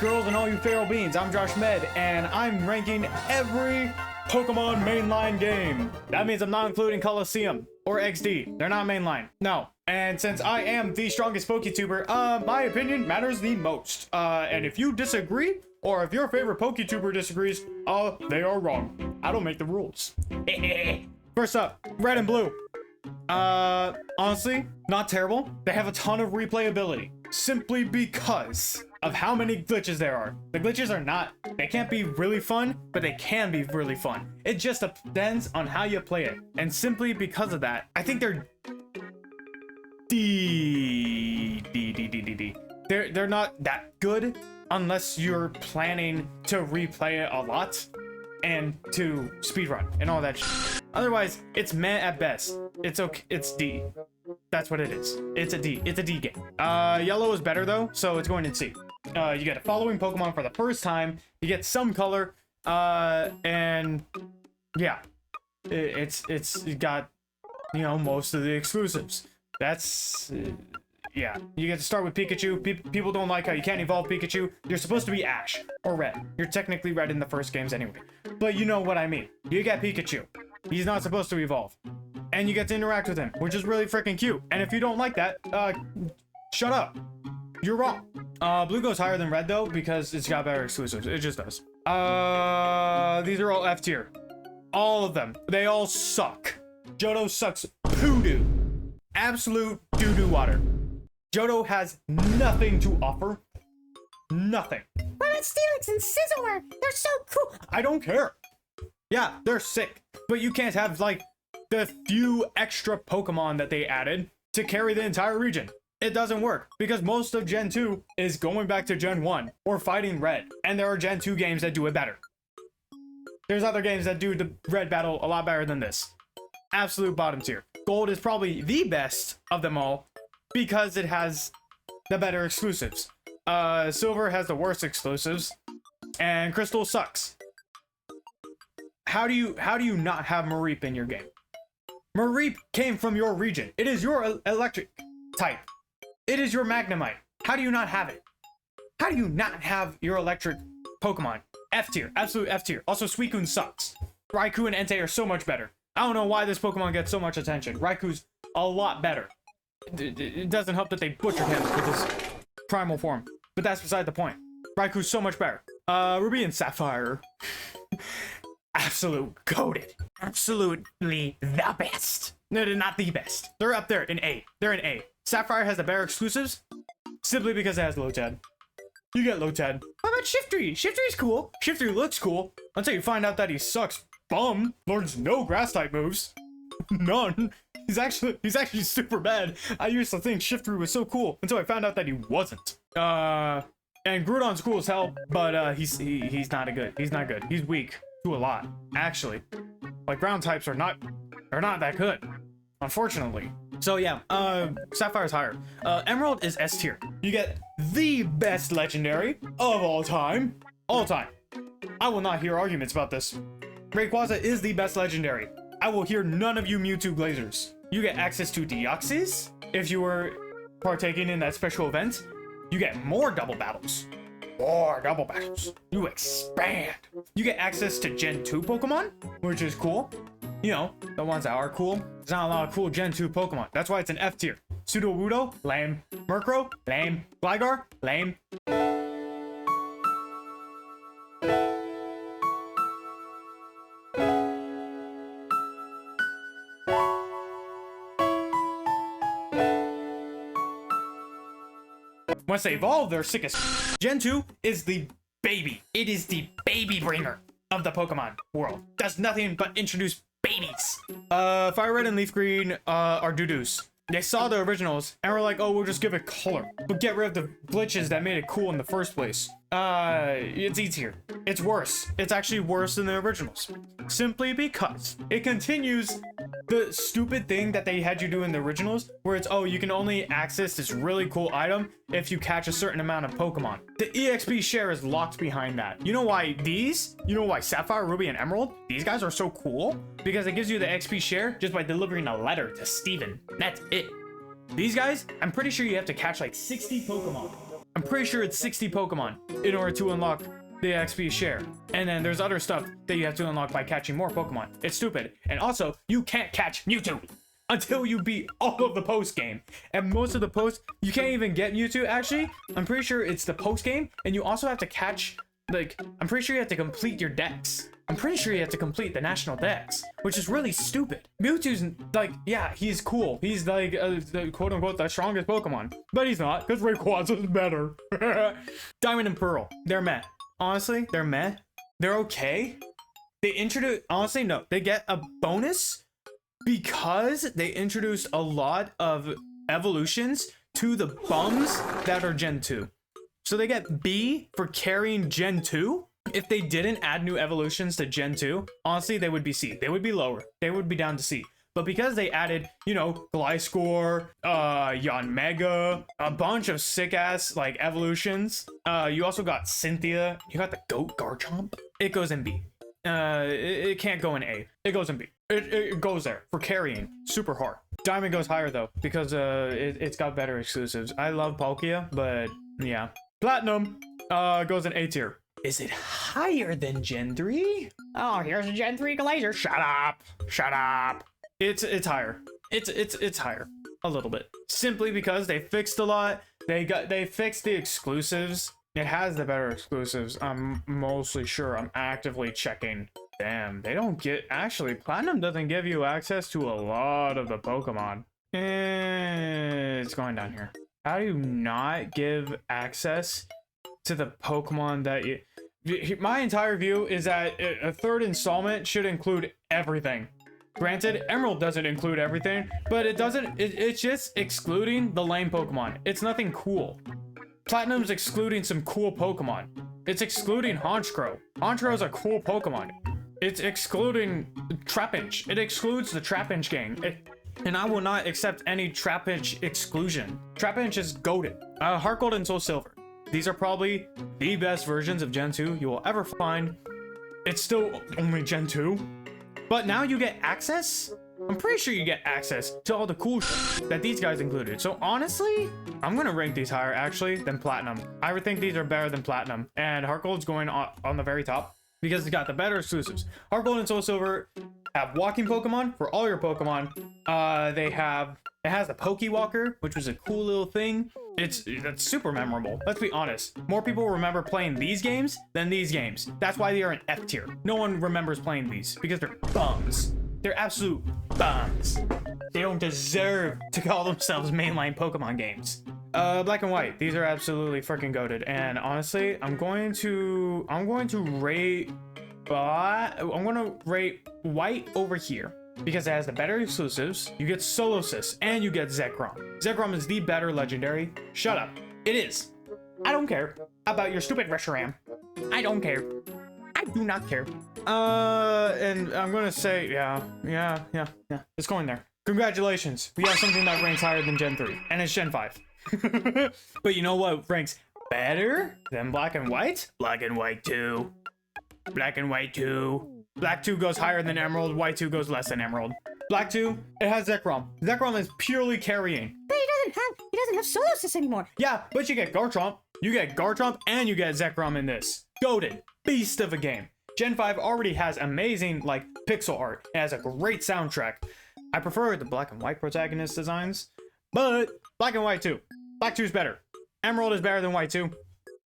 girls, and all you feral beans. I'm Josh Med, and I'm ranking every Pokemon mainline game. That means I'm not including Coliseum or XD. They're not mainline. No. And since I am the strongest PokeTuber, my opinion matters the most. And if you disagree, or if your favorite PokeTuber disagrees, they are wrong. I don't make the rules. First up, red and blue. Honestly, not terrible. They have a ton of replayability, simply because of how many glitches there are. The glitches are not, they can't be really fun, but they can be really fun. It just depends on how you play it. And simply because of that, I think they're they're not that good unless you're planning to replay it a lot and to speedrun and all that shit. Otherwise, it's meh at best. It's okay. It's D. That's what it is. It's a D. It's a D game. Yellow is better though, so it's going in C. You get a following Pokemon for the first time. You get some color, and yeah, it's got, you know, most of the exclusives. That's yeah. You get to start with Pikachu. People don't like how you can't evolve Pikachu. You're supposed to be Ash or Red. You're technically Red in the first games anyway, but you know what I mean. You get Pikachu. He's not supposed to evolve, and you get to interact with him, which is really freaking cute. And if you don't like that, shut up. You're wrong. Blue goes higher than red though because it's got better exclusives. It just does. These are all F tier. All of them. They all suck. Johto sucks poo-doo. Absolute doo-doo water. Johto has nothing to offer. Nothing. What about Steelix and Scizor? They're so cool. I don't care. Yeah, they're sick. But you can't have, like, the few extra Pokemon that they added to carry the entire region. It doesn't work because most of Gen 2 is going back to Gen 1 or fighting Red. And there are Gen 2 games that do it better. There's other games that do the Red battle a lot better than this. Absolute bottom tier. Gold is probably the best of them all because it has the better exclusives. Silver has the worst exclusives, and Crystal sucks. How do you not have Mareep in your game? Mareep came from your region. It is your electric type. It is your Magnemite. How do you not have it? How do you not have your electric Pokemon? F tier, absolute F tier. Also, Suicune sucks. Raikou and Entei are so much better. I don't know why this Pokemon gets so much attention. Raikou's a lot better. It doesn't help that they butchered him with his primal form, but that's beside the point. Raikou's so much better. Ruby and Sapphire. Absolute goated. Absolutely the best. No, they're not the best. They're up there in A. They're in A. Sapphire has the better exclusives simply because it has Lotad. You get Lotad. How about Shiftry? Shiftry's cool. Shiftry looks cool until you find out that he sucks bum. Learns no grass type moves. None. He's actually super bad. I used to think Shiftry was so cool until I found out that he wasn't. And Groudon's cool as hell, but he's not good. He's not good. He's weak to a lot, actually. Like, ground types are not that good, unfortunately. So yeah, Sapphire's higher. Emerald is S tier. You get the best legendary of all time. All time. I will not hear arguments about this. Rayquaza is the best legendary. I will hear none of you Mewtwo Glazers. You get access to Deoxys if you were partaking in that special event. You get more double battles. More double battles. You expand. You get access to Gen 2 Pokemon, which is cool. You know, the ones that are cool. There's not a lot of cool Gen 2 Pokemon. That's why it's an F tier. Sudowoodo, lame. Murkrow, lame. Gligar, lame. Once they evolve, they're sick as Gen 2 is the baby. It is the baby bringer of the Pokemon world. Does nothing but introduce babies. Fire Red and Leaf Green are doo-doos. They saw the originals and were like, oh, we'll just give it color, but get rid of the glitches that made it cool in the first place. It's E tier. It's worse. It's actually worse than the originals. Simply because it continues the stupid thing that they had you do in the originals, where it's, oh, you can only access this really cool item if you catch a certain amount of Pokemon. The EXP share is locked behind that. You know why Sapphire, Ruby, and Emerald, these guys are so cool? Because it gives you the XP share just by delivering a letter to Steven. That's it. These guys, I'm pretty sure you have to catch like 60 Pokemon I'm pretty sure it's 60 Pokemon in order to unlock the XP share. And then there's other stuff that you have to unlock by catching more Pokemon. It's stupid. And also, you can't catch Mewtwo until you beat all of the post game. And most of the posts, you can't even get Mewtwo. Actually, I'm pretty sure it's the post game. And you also have to catch, like, I'm pretty sure you have to complete your dex. I'm pretty sure you have to complete the national dex, which is really stupid. Mewtwo's like, yeah, he's cool. He's like, the quote unquote, the strongest Pokemon. But he's not, because Rayquaza's better. Diamond and Pearl, they're meh. Honestly, they're meh. They're okay. They introduced, honestly, no, they get a bonus because they introduced a lot of evolutions to the bums that are Gen 2. So they get B for carrying Gen 2. If they didn't add new evolutions to Gen 2, honestly, they would be C. They would be lower. They would be down to C. But because they added, you know, Gliscor, Yanmega, a bunch of sick-ass, like, evolutions. You also got Cynthia. You got the Goat Garchomp. It goes in B. It can't go in A. It goes in B. It goes there for carrying. Super hard. Diamond goes higher, though, because it's got better exclusives. I love Palkia, but, yeah. Platinum goes in A tier. Is it higher than Gen 3? Oh, here's a Gen 3 Glacier. Shut up. Shut up. It's higher. It's higher. A little bit. Simply because they fixed a lot. They fixed the exclusives. It has the better exclusives. I'm mostly sure. I'm actively checking. Damn, they don't get... Actually, Platinum doesn't give you access to a lot of the Pokemon. It's going down here. How do you not give access to the Pokemon that you... My entire view is that a third installment should include everything. Granted, Emerald doesn't include everything, but it's just excluding the lame Pokemon. It's nothing cool. Platinum's excluding some cool Pokemon. It's excluding Honchkrow. Honchkrow's a cool Pokemon. It's excluding Trapinch. It excludes the Trapinch gang. And I will not accept any Trapinch exclusion. Trapinch is goated. Heart Gold and Soul Silver. These are probably the best versions of Gen 2 you will ever find. It's still only Gen 2. But now you get access? I'm pretty sure you get access to all the cool shit that these guys included. So honestly, I'm gonna rank these higher actually than Platinum. I would think these are better than Platinum. And Heart Gold's going on the very top because it's got the better exclusives. Heart Gold and Soul Silver have walking Pokemon for all your Pokemon. It has a Pokewalker, which was a cool little thing. That's super memorable. Let's be honest. More people remember playing these games than these games. That's why they are in F tier. No one remembers playing these because they're bums. They're absolute bums. They don't deserve to call themselves mainline Pokemon games. Black and White. These are absolutely freaking goated. And honestly, I'm going to rate White over here. Because it has the better exclusives, you get Solosis, and you get Zekrom. Zekrom is the better legendary. Shut up. It is. I don't care about your stupid Reshiram. I don't care. I do not care. And I'm gonna say, yeah. It's going there. Congratulations. We have something that ranks higher than Gen 3, and it's Gen 5. But you know what ranks better than Black and White? Black and White 2. Black and White 2. Black 2 goes higher than Emerald, White 2 goes less than Emerald. Black 2, it has Zekrom. Zekrom is purely carrying. But he doesn't have Solosis anymore. Yeah, but you get Garchomp. You get Garchomp and you get Zekrom in this. Goated. Beast of a game. Gen 5 already has amazing, like, pixel art. It has a great soundtrack. I prefer the Black and White protagonist designs, but Black and White 2. Black 2 is better. Emerald is better than White 2.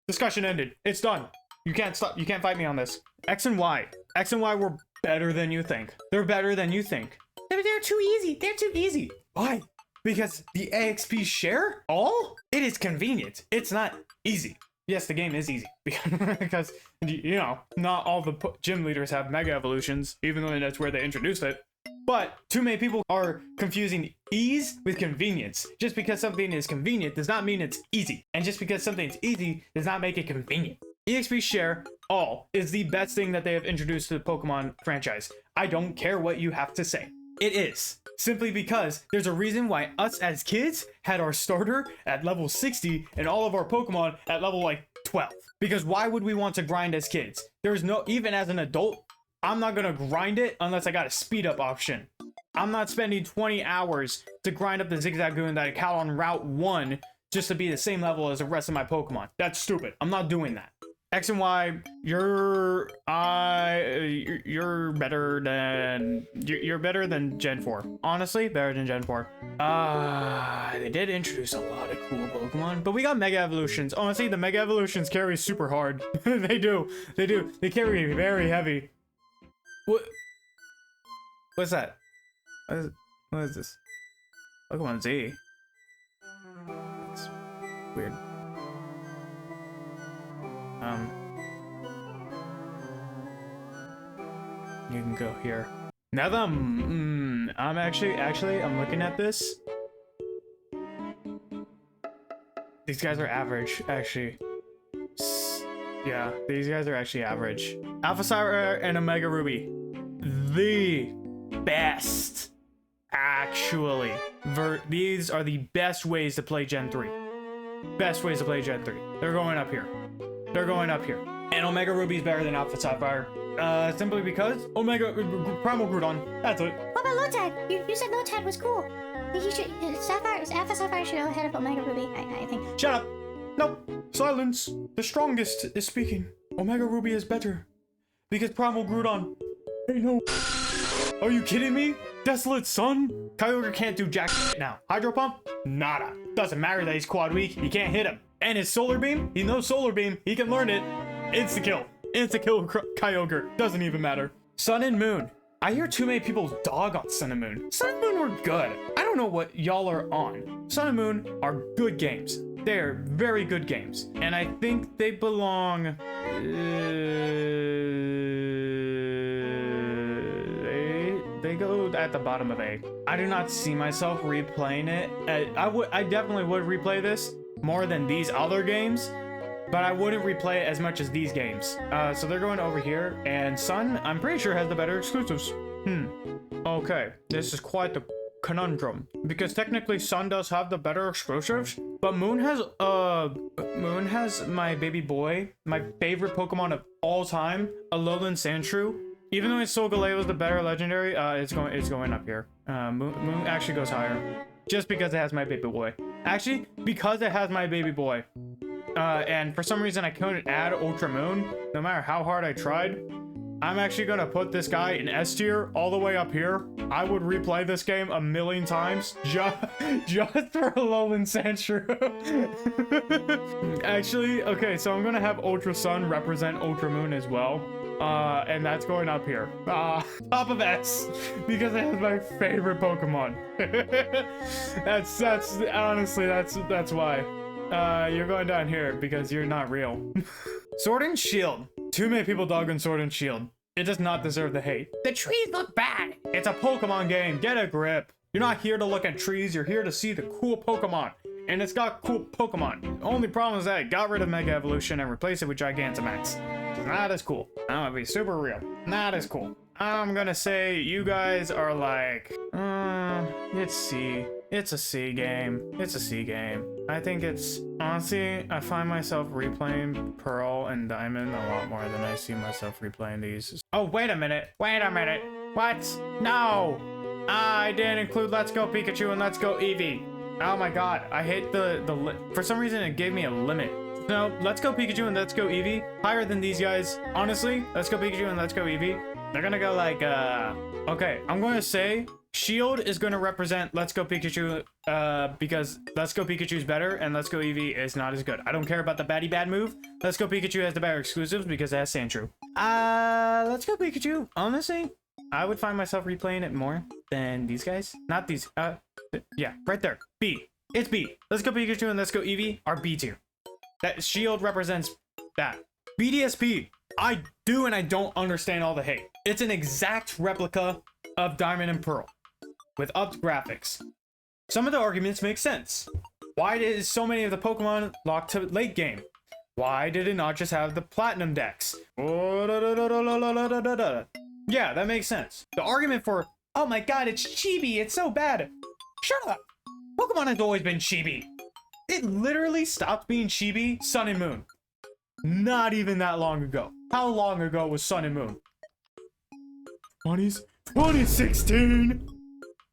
Discussion ended. It's done. You can't stop. You can't fight me on this. X and Y. X and Y were better than you think. They're better than you think. They're too easy. They're too easy. Why? Because the AXP share all? It is convenient. It's not easy. Yes, the game is easy. Because, you know, not all the gym leaders have Mega Evolutions, even though that's where they introduced it. But too many people are confusing ease with convenience. Just because something is convenient does not mean it's easy. And just because something's easy does not make it convenient. EXP Share All is the best thing that they have introduced to the Pokemon franchise. I don't care what you have to say. It is. Simply because there's a reason why us as kids had our starter at level 60 and all of our Pokemon at level like 12. Because why would we want to grind as kids? There's no, even as an adult, I'm not gonna grind it unless I got a speed up option. I'm not spending 20 hours to grind up the Zigzagoon that I caught on Route 1 just to be the same level as the rest of my Pokemon. That's stupid. I'm not doing that. X and Y, you're better than Gen 4. Honestly, better than Gen 4. They did introduce a lot of cool Pokemon, but we got Mega Evolutions. Honestly, the Mega Evolutions carry super hard. They do. They carry very heavy. What's that? What is this? Pokemon Z. It's weird. You can go here. Now that I'm looking at this. These guys are average, actually. Yeah, these guys are actually average. Alpha Sapphire and Omega Ruby. The best. Actually. These are the best ways to play Gen 3. Best ways to play Gen 3. They're going up here. They're going up here. And Omega Ruby is better than Alpha Sapphire. Simply because Primal Groudon. That's it. What about Lotad? You said Lotad was cool. You should Alpha Sapphire should go ahead of Omega Ruby, I think. Shut up. Nope. Silence. The strongest is speaking. Omega Ruby is better. Because Primal Groudon. Hey, no. Are you kidding me? Desolate Sun? Kyogre can't do jack shit now. Hydro Pump? Nada. Doesn't matter that he's quad weak. You can't hit him. And his Solar Beam? He knows Solar Beam. He can learn it. Insta-kill. Insta-kill Kyogre. Doesn't even matter. Sun and Moon. I hear too many people dog on Sun and Moon. Sun and Moon were good. I don't know what y'all are on. Sun and Moon are good games. They're very good games. And I think they belong... They go at the bottom of A. I do not see myself replaying it. I definitely would replay this more than these other games, but I wouldn't replay it as much as these games. So they're going over here, and Sun, I'm pretty sure, has the better exclusives. Okay, this is quite the conundrum, because technically Sun does have the better exclusives, but Moon has my baby boy, my favorite Pokemon of all time, Alolan Sandshrew. Even though Solgaleo is the better legendary, it's going up here. Moon actually goes higher, just because it has my baby boy. Actually, because it has my baby boy. And for some reason I couldn't add Ultra Moon, no matter how hard I tried. I'm actually gonna put this guy in S tier all the way up here. I would replay this game a million times just for Alolan Sandshrew. Actually, okay, so I'm gonna have Ultra Sun represent Ultra Moon as well. And that's going up here. Top of S, because it has my favorite Pokemon. that's honestly, that's why. You're going down here because you're not real. Sword and Shield. Too many people dog on Sword and Shield. It does not deserve the hate. The trees look bad. It's a Pokemon game. Get a grip. You're not here to look at trees. You're here to see the cool Pokemon. And it's got cool Pokemon. The only problem is that it got rid of Mega Evolution and replaced it with Gigantamax. It's not as cool. I'm gonna be super real. Not as cool. I'm gonna say you guys are like, it's C. It's a C game. It's a C game. I think it's, honestly, I find myself replaying Pearl and Diamond a lot more than I see myself replaying these. Oh, wait a minute. Wait a minute. What? No! I didn't include Let's Go Pikachu and Let's Go Eevee. Oh my god, I hate for some reason it gave me a limit. No, Let's Go Pikachu and Let's Go Eevee, higher than these guys. Honestly, Let's Go Pikachu and Let's Go Eevee, they're gonna go like, okay, I'm gonna say Shield is gonna represent Let's Go Pikachu, because Let's Go Pikachu is better and Let's Go Eevee is not as good. I don't care about the baddie bad move. Let's Go Pikachu has the better exclusives because it has Sandshrew. Let's Go Pikachu, honestly, I would find myself replaying it more than these guys. Not these, yeah, right there, B. It's B. Let's Go Pikachu and Let's Go Eevee are B tier. That Shield represents that. BDSP, I do and I don't understand all the hate. It's an exact replica of Diamond and Pearl with upped graphics. Some of the arguments make sense. Why did so many of the Pokemon lock to late game? Why did it not just have the Platinum decks? Yeah, that makes sense. The argument for, oh my god, it's chibi, it's so bad. Shut up. Pokemon has always been chibi. It literally stopped being chibi Sun and Moon. Not even that long ago. How long ago was Sun and Moon? 2016.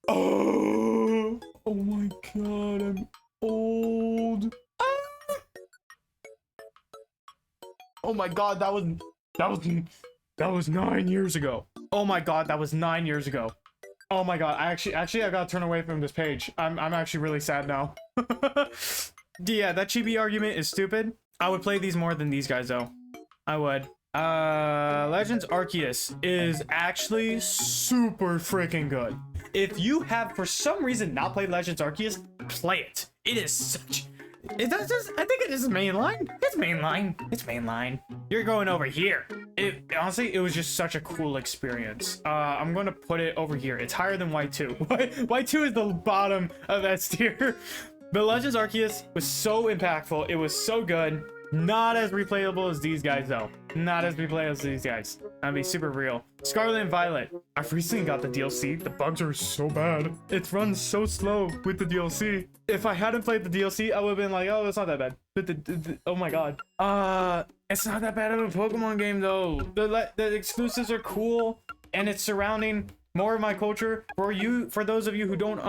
Oh my god. old. Oh my god, that was 9 years ago. Oh my god, that was 9 years ago. Oh my god, I gotta turn away from this page. I'm actually really sad now. Yeah, that chibi argument is stupid. I would play these more than these guys though. I would. Legends Arceus is actually super freaking good. If you have for some reason not played Legends Arceus, play it. It is such. I think it is mainline. It's mainline. It's mainline. You're going over here. Honestly, it was just such a cool experience. I'm going to put it over here. It's higher than Y2. Y2 is the bottom of S tier. But Legends Arceus was so impactful. It was so good. Not as replayable as these guys, though. Not as replayable as these guys. I'll be super real. Scarlet and Violet. I've recently got the DLC. The bugs are so bad. It runs so slow with the DLC. If I hadn't played the DLC, I would have been like, oh, it's not that bad. But oh my god. It's not that bad of a Pokemon game, though. The exclusives are cool, and it's surrounding more of my culture. For those of you who don't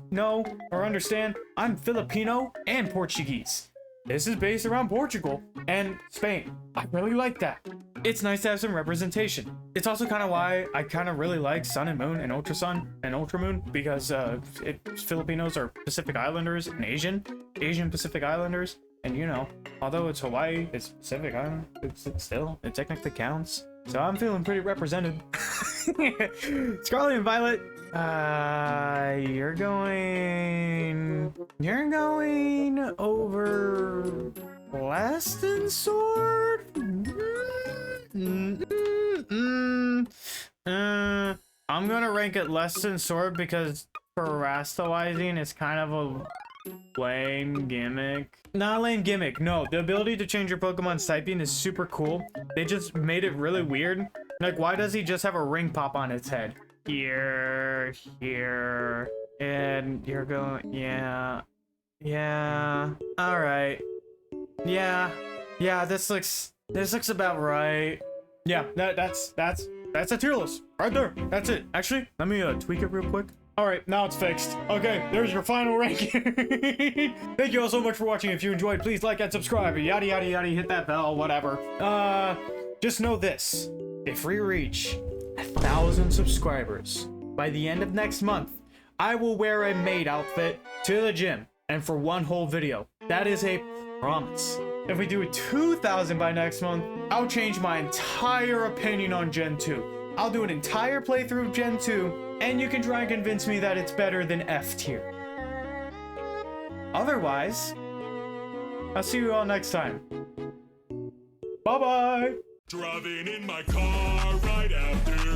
know or understand, I'm Filipino and Portuguese. This is based around Portugal and Spain. I really like that. It's nice to have some representation. It's also kind of why I kind of really like Sun and Moon and Ultra Sun and Ultra Moon, because Filipinos are Pacific Islanders and Asian Pacific Islanders. And you know, although it's Hawaii, it's Pacific Island, it technically counts. So I'm feeling pretty represented. Scarlet and Violet, you're going over less than Sword? I'm gonna rank it less than Sword because terastallizing is kind of a lame gimmick. Not a lame gimmick, no. The ability to change your Pokemon's typing is super cool. They just made it really weird. Like, why does he just have a ring pop on his head? Here, and you're going, yeah, all right, yeah, this looks about right. Yeah, that's a tier list right there. That's it. Actually, let me tweak it real quick. All right, now it's fixed. Okay, there's your final ranking. Thank you all so much for watching. If you enjoyed, please like and subscribe. Yada yada yada. Hit that bell. Whatever. Just know this: if we reach 1,000 subscribers by the end of next month, I will wear a maid outfit to the gym, and for one whole video. That is a promise. If we do 2,000 by next month, I'll change my entire opinion on Gen 2. I'll do an entire playthrough of Gen 2, and you can try and convince me that it's better than F tier. Otherwise, I'll see you all next time. Bye-bye! Driving in my car right after